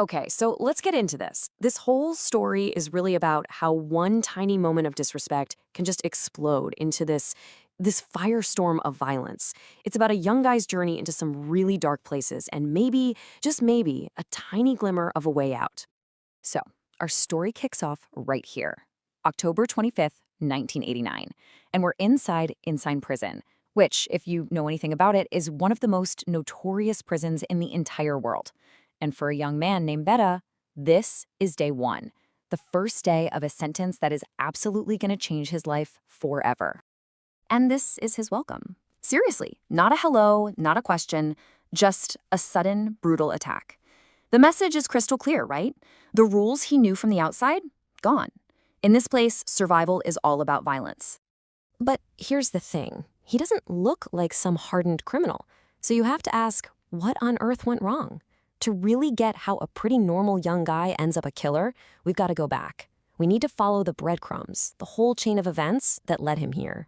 Okay, so let's get into this. This whole story is really about how one tiny moment of disrespect can just explode into this firestorm of violence. It's about a young guy's journey into some really dark places and maybe, just maybe, a tiny glimmer of a way out. So, our story kicks off right here. October 25th, 1989. And we're inside Ensign Prison, which, if you know anything about it, is one of the most notorious prisons in the entire world. And for a young man named Beta, this is day one, the first day of a sentence that is absolutely going to change his life forever. And this is his welcome. Seriously, not a hello, not a question, just a sudden, brutal attack. The message is crystal clear, right? The rules he knew from the outside? Gone. In this place, survival is all about violence. But here's the thing. He doesn't look like some hardened criminal. So you have to ask, what on earth went wrong? To really get how a pretty normal young guy ends up a killer, we've got to go back. We need to follow the breadcrumbs, the whole chain of events that led him here.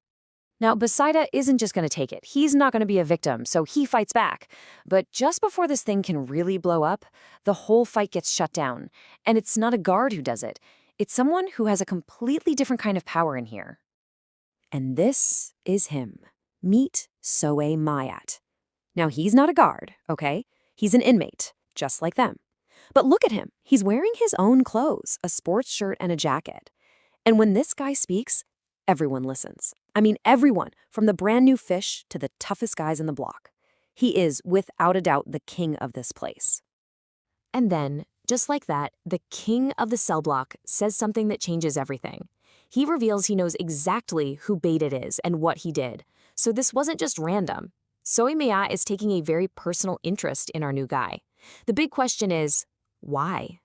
Now, Poseida isn't just going to take it. He's not going to be a victim, so he fights back. But just before this thing can really blow up, the whole fight gets shut down. And it's not a guard who does it. It's someone who has a completely different kind of power in here. And this is him. Meet Soe Mayat. Now, he's not a guard, okay? He's an inmate, just like them. But look at him. He's wearing his own clothes, a sports shirt and a jacket. And when this guy speaks, everyone listens. I mean, everyone, from the brand new fish to the toughest guys in the block. He is, without a doubt, the king of this place. And then, just like that, the king of the cell block says something that changes everything. He reveals he knows exactly who Beta is and what he did. So this wasn't just random. Soe Mayat is taking a very personal interest in our new guy. The big question is, why?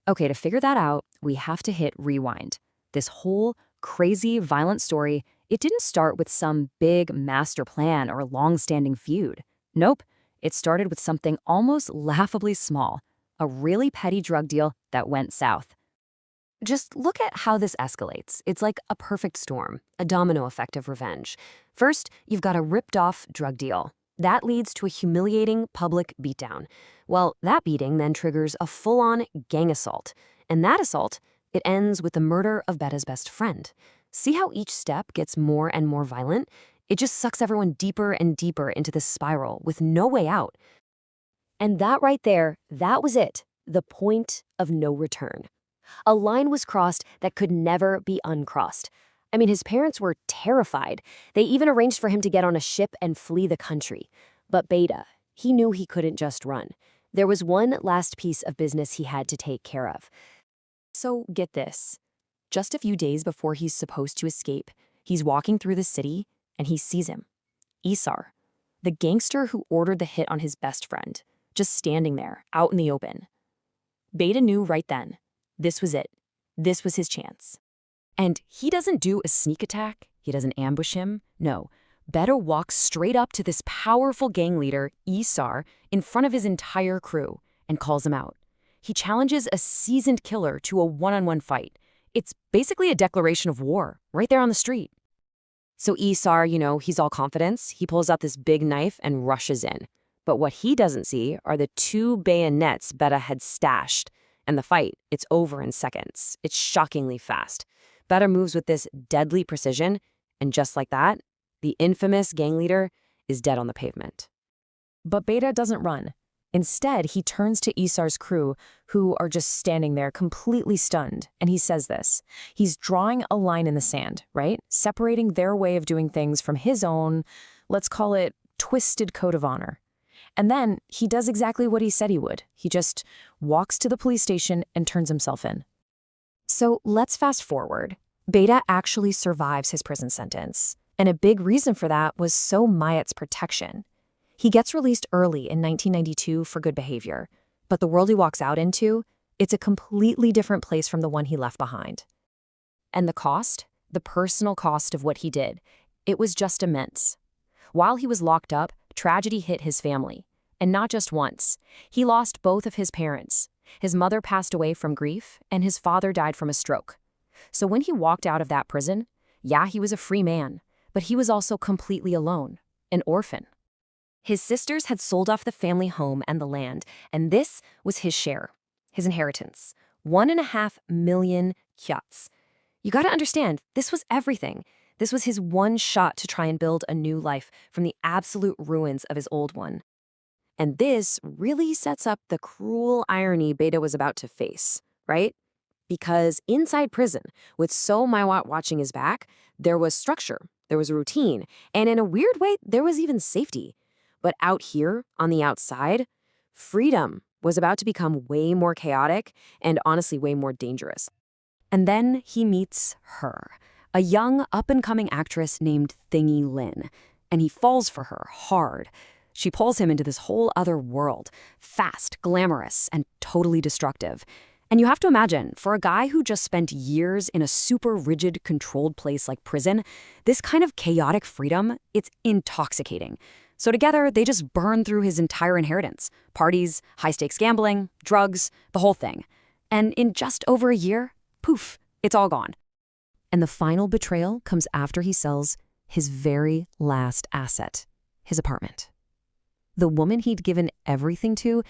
Okay, to figure that out, we have to hit rewind. This whole crazy, violent story, it didn't start with some big master plan or long-standing feud. Nope, it started with something almost laughably small, a really petty drug deal that went south. Just look at how this escalates. It's like a perfect storm, a domino effect of revenge. First, you've got a ripped-off drug deal. That leads to a humiliating public beatdown. Well, that beating then triggers a full-on gang assault. And that assault, it ends with the murder of Beta's best friend. See how each step gets more and more violent? It just sucks everyone deeper and deeper into this spiral with no way out. And that right there, that was it, the point of no return. A line was crossed that could never be uncrossed. I mean, his parents were terrified. They even arranged for him to get on a ship and flee the country. But Beta, he knew he couldn't just run. There was one last piece of business he had to take care of. So get this. Just a few days before he's supposed to escape, he's walking through the city and he sees him. Isar, the gangster who ordered the hit on his best friend, just standing there, out in the open. Beta knew right then. This was it. This was his chance. And he doesn't do a sneak attack. He doesn't ambush him. No. Beta walks straight up to this powerful gang leader, Isar, in front of his entire crew and calls him out. He challenges a seasoned killer to a one-on-one fight. It's basically a declaration of war, right there on the street. So Isar, he's all confidence. He pulls out this big knife and rushes in. But what he doesn't see are the 2 bayonets Beta had stashed. And the fight, it's over in seconds. It's shockingly fast. Beta moves with this deadly precision, and just like that, the infamous gang leader is dead on the pavement. But Beta doesn't run. Instead, he turns to Isar's crew, who are just standing there completely stunned, and he says this. He's drawing a line in the sand, right? Separating their way of doing things from his own, let's call it, twisted code of honor. And then he does exactly what he said he would. He just walks to the police station and turns himself in. So let's fast forward. Beta actually survives his prison sentence. And a big reason for that was Soe Mayat's protection. He gets released early in 1992 for good behavior. But the world he walks out into, it's a completely different place from the one he left behind. And the cost, the personal cost of what he did, it was just immense. While he was locked up, tragedy hit his family. And not just once. He lost both of his parents. His mother passed away from grief, and his father died from a stroke. So when he walked out of that prison, yeah, he was a free man, but he was also completely alone, an orphan. His sisters had sold off the family home and the land, and this was his share, his inheritance. 1.5 million kyats. You gotta understand, this was everything. This was his one shot to try and build a new life from the absolute ruins of his old one. And this really sets up the cruel irony Beta was about to face, right? Because inside prison, with So Maiwat watching his back, there was structure, there was routine, and in a weird way, there was even safety. But out here, on the outside, freedom was about to become way more chaotic and honestly way more dangerous. And then he meets her, a young, up-and-coming actress named Thingy Lin, and he falls for her hard. She pulls him into this whole other world, fast, glamorous, and totally destructive. And you have to imagine, for a guy who just spent years in a super rigid, controlled place like prison, this kind of chaotic freedom, it's intoxicating. So together, they just burn through his entire inheritance. Parties, high-stakes gambling, drugs, the whole thing. And in just over a year, poof, it's all gone. And the final betrayal comes after he sells his very last asset, his apartment. The woman he'd given everything to,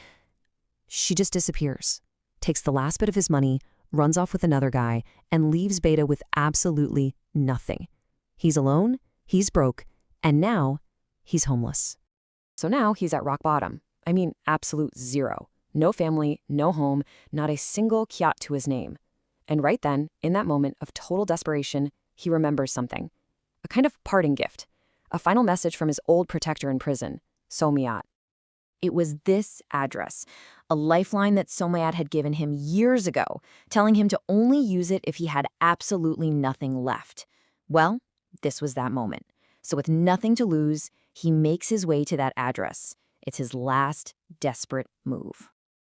she just disappears, takes the last bit of his money, runs off with another guy, and leaves Beta with absolutely nothing. He's alone, he's broke, and now he's homeless. So now he's at rock bottom. I mean, absolute zero. No family, no home, not a single kyat to his name. And right then, in that moment of total desperation, he remembers something. A kind of parting gift. A final message from his old protector in prison, Somayat. It was this address, a lifeline that Somayat had given him years ago, telling him to only use it if he had absolutely nothing left. Well, this was that moment. So with nothing to lose, he makes his way to that address. It's his last desperate move.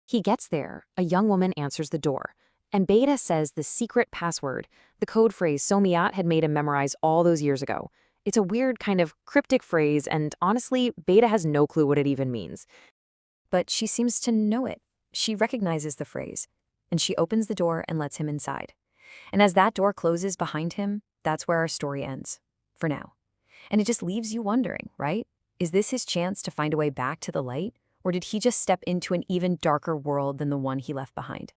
He gets there, a young woman answers the door, and Beta says the secret password, the code phrase Somayat had made him memorize all those years ago. It's a weird kind of cryptic phrase, and honestly, Beta has no clue what it even means. But she seems to know it. She recognizes the phrase, and she opens the door and lets him inside. And as that door closes behind him, that's where our story ends, for now. And it just leaves you wondering, right? Is this his chance to find a way back to the light? Or did he just step into an even darker world than the one he left behind?